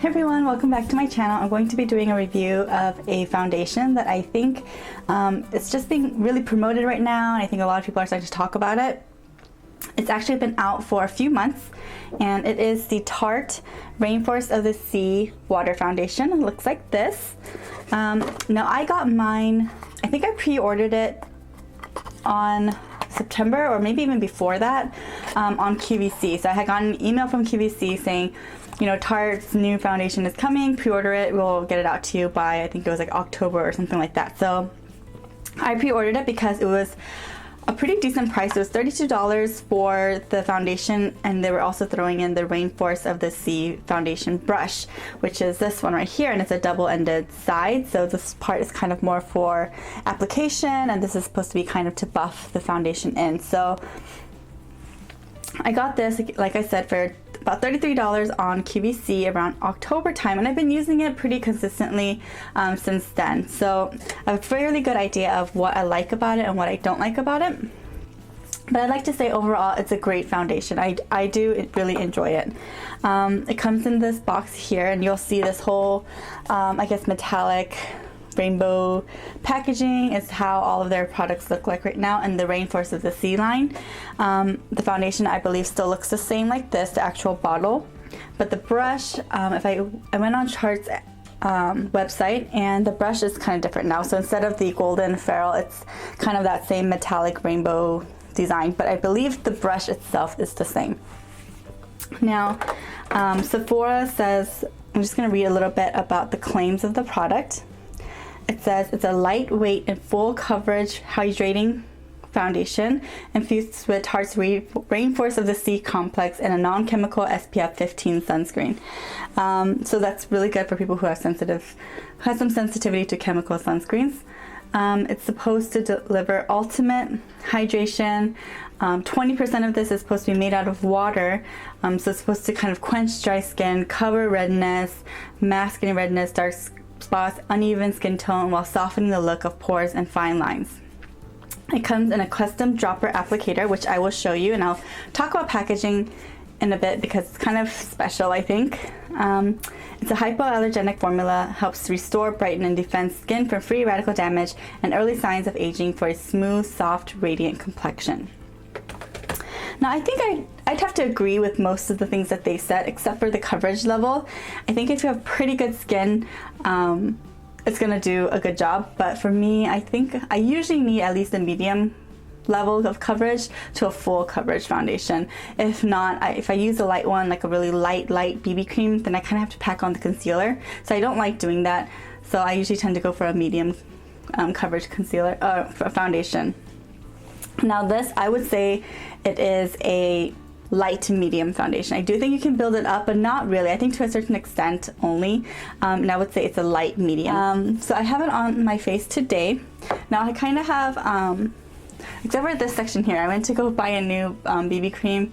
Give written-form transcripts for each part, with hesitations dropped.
Hey everyone, welcome back to my channel. I'm going to be doing a review of a foundation that I think it's just being really promoted right now, and I think a lot of people are starting to talk about it. It's actually been out for a few months, and it is the Tarte Rainforest of the Sea Water Foundation. It looks like this. Now I got mine, I think I pre-ordered it on September or maybe even before that on QVC. So I had gotten an email from QVC saying, you know, Tarte's new foundation is coming, pre-order it, we'll get it out to you by, I think it was like October or something like that. So I pre-ordered it because it was a pretty decent price. It was $32 for the foundation, and they were also throwing in the Rainforest of the Sea foundation brush, which is this one right here, and it's a double-ended side. So this part is kind of more for application, and this is supposed to be kind of to buff the foundation in. So I got this, like I said, for about $33 on QVC around October time, and I've been using it pretty consistently since then. So I have a fairly good idea of what I like about it and what I don't like about it. But I'd like to say overall it's a great foundation. I do really enjoy it. It comes in this box here, and you'll see this whole, I guess, metallic rainbow packaging is how all of their products look like right now, and the Rainforest of the Sea line. The foundation, I believe, still looks the same like this, the actual bottle, but the brush, if I went on Tarte's website, and the brush is kind of different now. So instead of the golden ferrule, it's kind of that same metallic rainbow design, but I believe the brush itself is the same. Now Sephora says, I'm just going to read a little bit about the claims of the product. It says it's a lightweight and full coverage hydrating foundation infused with Tarte's Rainforest of the Sea complex and a non-chemical SPF 15 sunscreen. So that's really good for people who have some sensitivity to chemical sunscreens. It's supposed to deliver ultimate hydration. 20% of this is supposed to be made out of water, so it's supposed to kind of quench dry skin, cover redness, mask any redness, dark spots, uneven skin tone, while softening the look of pores and fine lines. It comes in a custom dropper applicator, which I will show you, and I'll talk about packaging in a bit because it's kind of special, I think. It's a hypoallergenic formula, helps restore, brighten, and defend skin from free radical damage and early signs of aging for a smooth, soft, radiant complexion. Now, I think I'd have to agree with most of the things that they said, except for the coverage level. I think if you have pretty good skin, it's gonna do a good job. But for me, I think I usually need at least a medium level of coverage to a full coverage foundation. If not, if I use a light one, like a really light BB cream, then I kind of have to pack on the concealer. So I don't like doing that. So I usually tend to go for a medium coverage concealer foundation. Now this, I would say it is a light to medium foundation. I do think you can build it up, but not really. I think to a certain extent only. And I would say it's a light medium. So I have it on my face today. Now I kind of have, except for this section here, I went to go buy a new BB cream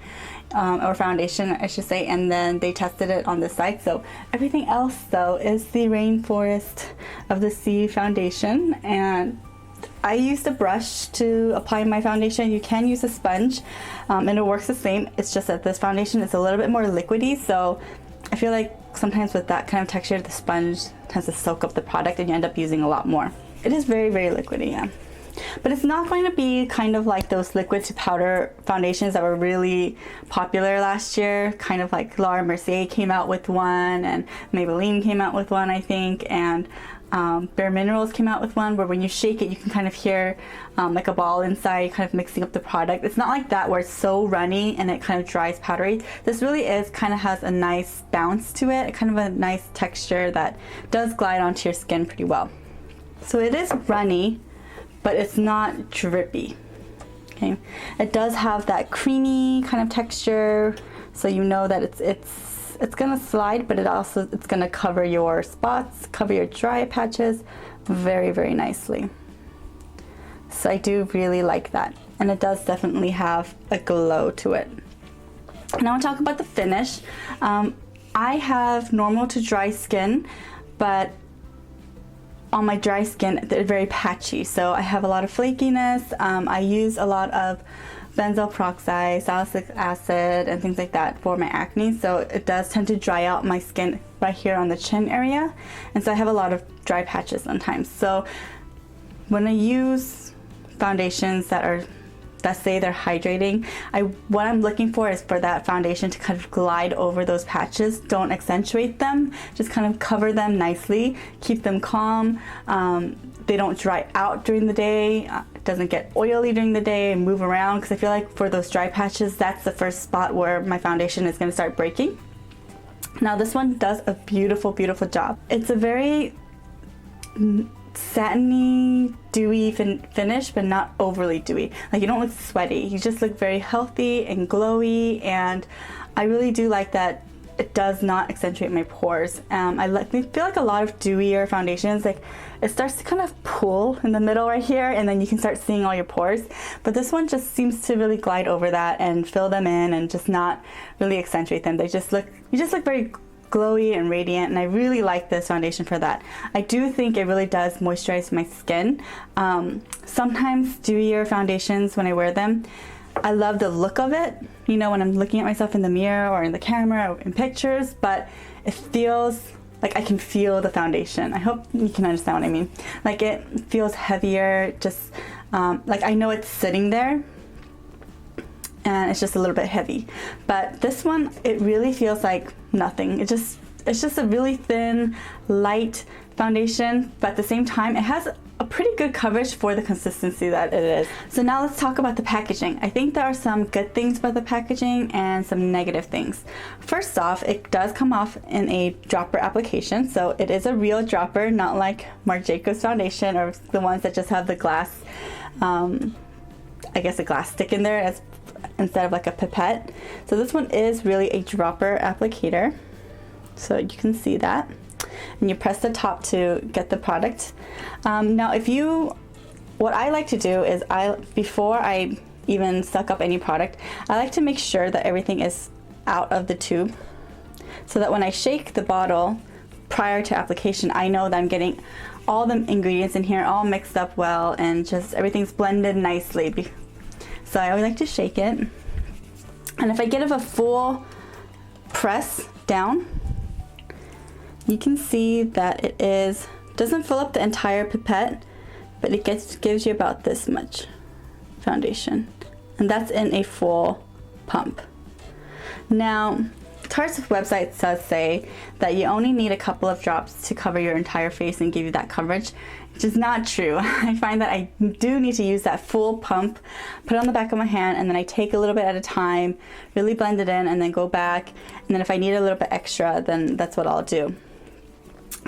or foundation, I should say, and then they tested it on this side. So everything else though is the Rainforest of the Sea foundation, and I used a brush to apply my foundation. You can use a sponge, and it works the same. It's just that this foundation is a little bit more liquidy, so I feel like sometimes with that kind of texture, the sponge tends to soak up the product and you end up using a lot more. It is very, very liquidy, yeah. But it's not going to be kind of like those liquid to powder foundations that were really popular last year. Kind of like Laura Mercier came out with one, and Maybelline came out with one, I think, and Bare Minerals came out with one where when you shake it you can kind of hear like a ball inside, kind of mixing up the product. It's not like that where it's so runny and it kind of dries powdery. This really is kind of has a nice bounce to it, kind of a nice texture that does glide onto your skin pretty well. So it is runny, but it's not drippy. Okay, it does have that creamy kind of texture, so you know that it's gonna slide, but it's gonna cover your spots, cover your dry patches very, very nicely. So I do really like that, and it does definitely have a glow to it. Now I'll talk about the finish. I have normal to dry skin, but on my dry skin they're very patchy, so I have a lot of flakiness. I use a lot of benzoyl peroxide, salicylic acid, and things like that for my acne. So it does tend to dry out my skin right here on the chin area. And so I have a lot of dry patches sometimes. So when I use foundations that say they're hydrating, what I'm looking for is for that foundation to kind of glide over those patches. Don't accentuate them, just kind of cover them nicely, keep them calm. They don't dry out during the day, it doesn't get oily during the day and move around, because I feel like for those dry patches, that's the first spot where my foundation is going to start breaking. Now this one does a beautiful, beautiful job. It's a very satiny, dewy finish, but not overly dewy. Like, you don't look sweaty, you just look very healthy and glowy, and I really do like that it does not accentuate my pores. I feel like a lot of dewier foundations, like, it starts to kind of pull in the middle right here, and then you can start seeing all your pores, but this one just seems to really glide over that and fill them in and just not really accentuate them. You just look very glowy and radiant, and I really like this foundation for that. I do think it really does moisturize my skin. Sometimes dewier foundations, when I wear them, I love the look of it, you know, when I'm looking at myself in the mirror or in the camera or in pictures, but it feels like I can feel the foundation. I hope you can understand what I mean. Like, it feels heavier, just like I know it's sitting there and it's just a little bit heavy. But this one, it really feels like nothing. It's just a really thin, light foundation, but at the same time, it has a pretty good coverage for the consistency that it is. So now let's talk about the packaging. I think there are some good things about the packaging and some negative things. First off, it does come off in a dropper application, so it is a real dropper, not like Marc Jacobs foundation or the ones that just have the glass, I guess a glass stick in there instead of like a pipette. So this one is really a dropper applicator, so you can see that. And you press the top to get the product. Now what I like to do is before I even suck up any product, I like to make sure that everything is out of the tube, so that when I shake the bottle prior to application, I know that I'm getting all the ingredients in here all mixed up well, and just everything's blended nicely. So I always like to shake it, and if I give a full press down, you can see that it doesn't fill up the entire pipette, but it gives you about this much foundation, and that's in a full pump. Now, Tarte's website does say that you only need a couple of drops to cover your entire face and give you that coverage, which is not true. I find that I do need to use that full pump, put it on the back of my hand, and then I take a little bit at a time, really blend it in, and then go back, and then if I need a little bit extra, then that's what I'll do.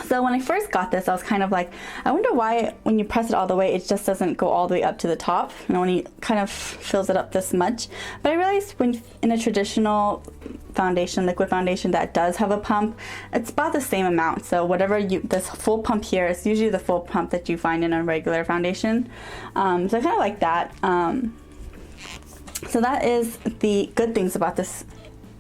So when I first got this, I was kind of like, I wonder why when you press it all the way, it just doesn't go all the way up to the top, and when you kind of fills it up this much. But I realized when in a traditional foundation, liquid foundation that does have a pump, it's about the same amount. So whatever this full pump here is usually the full pump that you find in a regular foundation. So I kind of like that. So that is the good things about this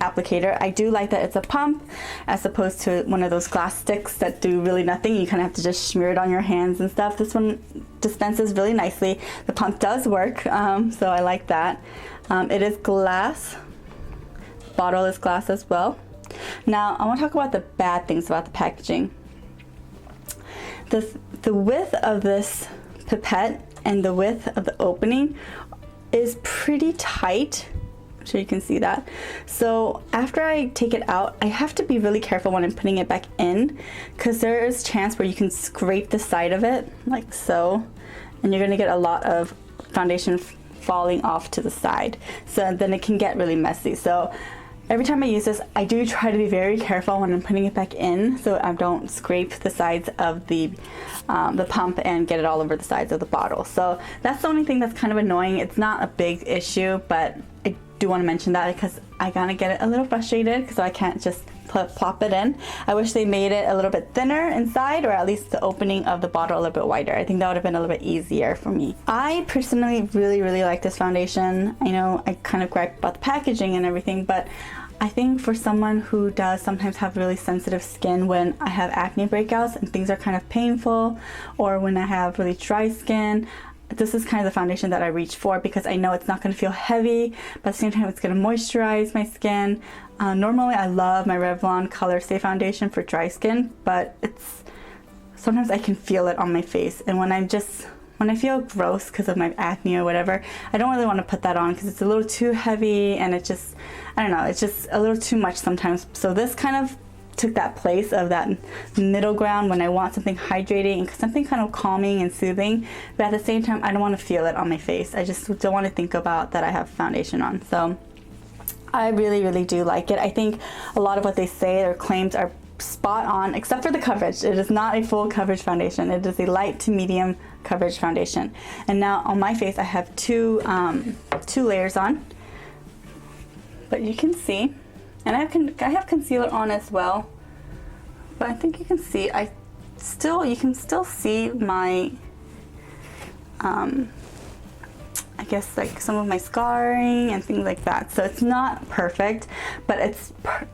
applicator. I do like that it's a pump as opposed to one of those glass sticks that do really nothing. You kind of have to just smear it on your hands and stuff. This one dispenses really nicely. The pump does work, so I like that. It is glass. The bottle is glass as well. Now I want to talk about the bad things about the packaging. The width of this pipette and the width of the opening is pretty tight. So you can see that. So after I take it out, I have to be really careful when I'm putting it back in, because there is a chance where you can scrape the side of it like so, and you're going to get a lot of foundation falling off to the side. So then it can get really messy. So every time I use this, I do try to be very careful when I'm putting it back in, so I don't scrape the sides of the pump and get it all over the sides of the bottle. So that's the only thing that's kind of annoying. It's not a big issue, but I do want to mention that because I kind of get a little frustrated because I can't just plop it in. I wish they made it a little bit thinner inside, or at least the opening of the bottle a little bit wider. I think that would have been a little bit easier for me. I personally really like this foundation. I know I kind of gripe about the packaging and everything, but I think for someone who does sometimes have really sensitive skin, when I have acne breakouts and things are kind of painful, or when I have really dry skin, this is kind of the foundation that I reach for because I know it's not going to feel heavy, but at the same time it's going to moisturize my skin. Normally I love my Revlon ColorStay foundation for dry skin, but sometimes I can feel it on my face, and when I feel gross because of my acne or whatever, I don't really want to put that on because it's a little too heavy, and it just, I don't know, it's just a little too much sometimes. So this kind of took that place of that middle ground when I want something hydrating and something kind of calming and soothing, but at the same time I don't want to feel it on my face. I just don't want to think about that I have foundation on. So I really do like it. I think a lot of what they say, their claims, are spot on, except for the coverage. It is not a full coverage foundation. It is a light to medium coverage foundation. And now on my face I have two layers on, but you can see, and I have concealer on as well, but I think you can see you can still see my I guess like some of my scarring and things like that. So it's not perfect, but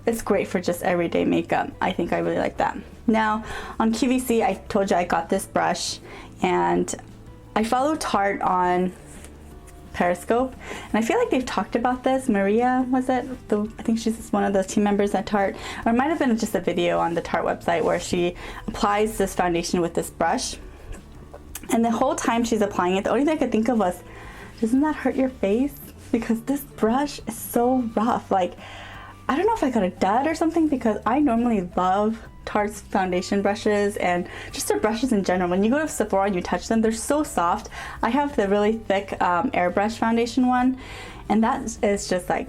it's great for just everyday makeup. I think I really like that. Now on QVC, I told you I got this brush, and I follow Tarte on Periscope, and I feel like they've talked about this. Maria, was it? I think she's one of the team members at Tarte, or it might have been just a video on the Tarte website where she applies this foundation with this brush. And the whole time she's applying it, the only thing I could think of was, doesn't that hurt your face? Because this brush is so rough. Like, I don't know if I got a dud or something, because I normally love Tarte's foundation brushes and just their brushes in general. When you go to Sephora and you touch them, they're so soft. I have the really thick airbrush foundation one, and that is just like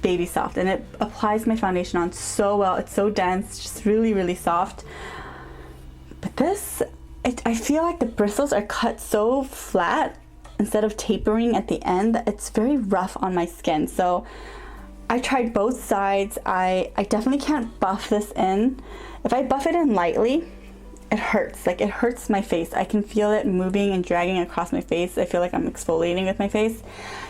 baby soft, and it applies my foundation on so well. It's so dense, just really soft. But this, I feel like the bristles are cut so flat instead of tapering at the end that it's very rough on my skin. So I tried both sides. I definitely can't buff this in. If I buff it in lightly, it hurts. Like, it hurts my face. I can feel it moving and dragging across my face. I feel like I'm exfoliating with my face.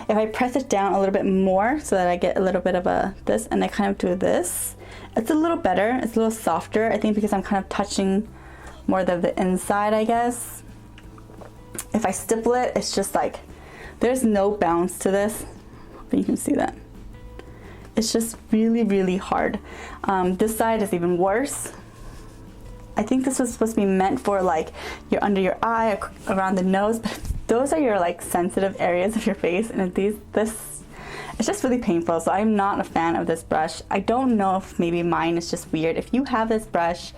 If I press it down a little bit more so that I get a little bit of this, and I kind of do this, it's a little better. It's a little softer, I think, because I'm kind of touching more of the inside, I guess. If I stipple it, it's just like, there's no bounce to this. But you can see that. It's just really hard. This side is even worse. I think this was supposed to be meant for like your under your eye, around the nose, but those are your like sensitive areas of your face, and it's just really painful. So I'm not a fan of this brush. I don't know if maybe mine is just weird. If you have this brush,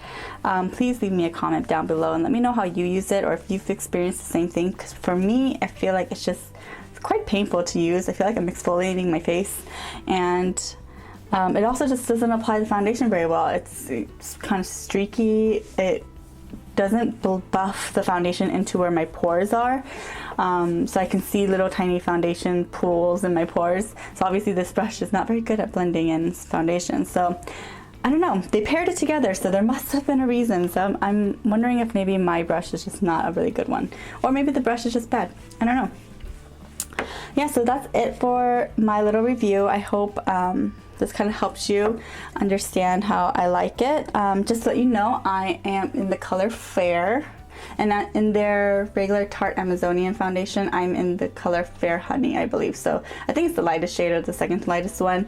please leave me a comment down below and let me know how you use it, or if you've experienced the same thing. Because for me, I feel like it's quite painful to use. I feel like I'm exfoliating my face, and it also just doesn't apply the foundation very well. It's kind of streaky. It doesn't buff the foundation into where my pores are, so I can see little tiny foundation pools in my pores. So obviously this brush is not very good at blending in foundation. So I don't know, they paired it together, so there must have been a reason. So I'm wondering if maybe my brush is just not a really good one, or maybe the brush is just bad. I don't know. Yeah, so that's it for my little review. I hope this kind of helps you understand how I like it. Just to let you know, I am in the color Fair, and in their regular Tarte Amazonian foundation, I'm in the color Fair Honey, I believe. So I think it's the lightest shade, or the second lightest one.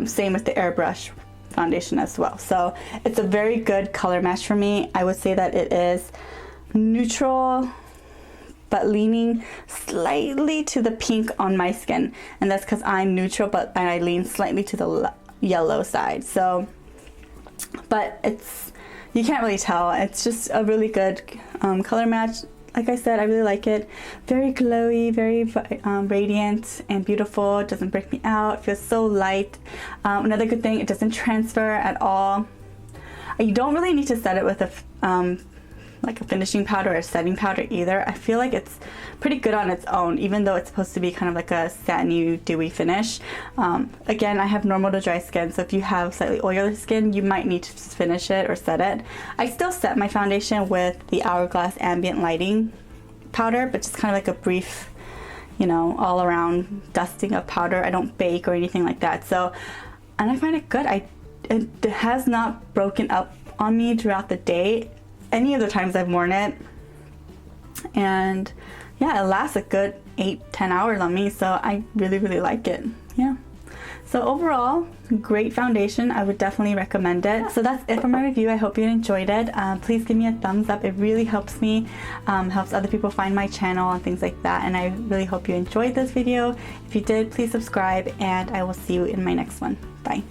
Same with the airbrush foundation as well. So it's a very good color match for me. I would say that it is neutral, but leaning slightly to the pink on my skin, and that's because I'm neutral, but I lean slightly to the yellow side. So, but you can't really tell. It's just a really good color match. Like I said, I really like it. Very glowy, very radiant and beautiful. It doesn't break me out. It feels so light. Another good thing, it doesn't transfer at all. You don't really need to set it with like a finishing powder or a setting powder either. I feel like it's pretty good on its own, even though it's supposed to be kind of like a satiny, dewy finish. Again, I have normal to dry skin, so if you have slightly oilier skin, you might need to finish it or set it. I still set my foundation with the Hourglass Ambient Lighting powder, but just kind of like a brief, you know, all around dusting of powder. I don't bake or anything like that. So, and I find it good. It has not broken up on me throughout the day any of the times I've worn it, and yeah, it lasts a good 8-10 hours on me, so I really like it. Yeah. So overall, great foundation. I would definitely recommend it. So that's it for my review. I hope you enjoyed it. Please give me a thumbs up. It really helps me, helps other people find my channel and things like that. And I really hope you enjoyed this video. If you did, please subscribe, and I will see you in my next one. Bye.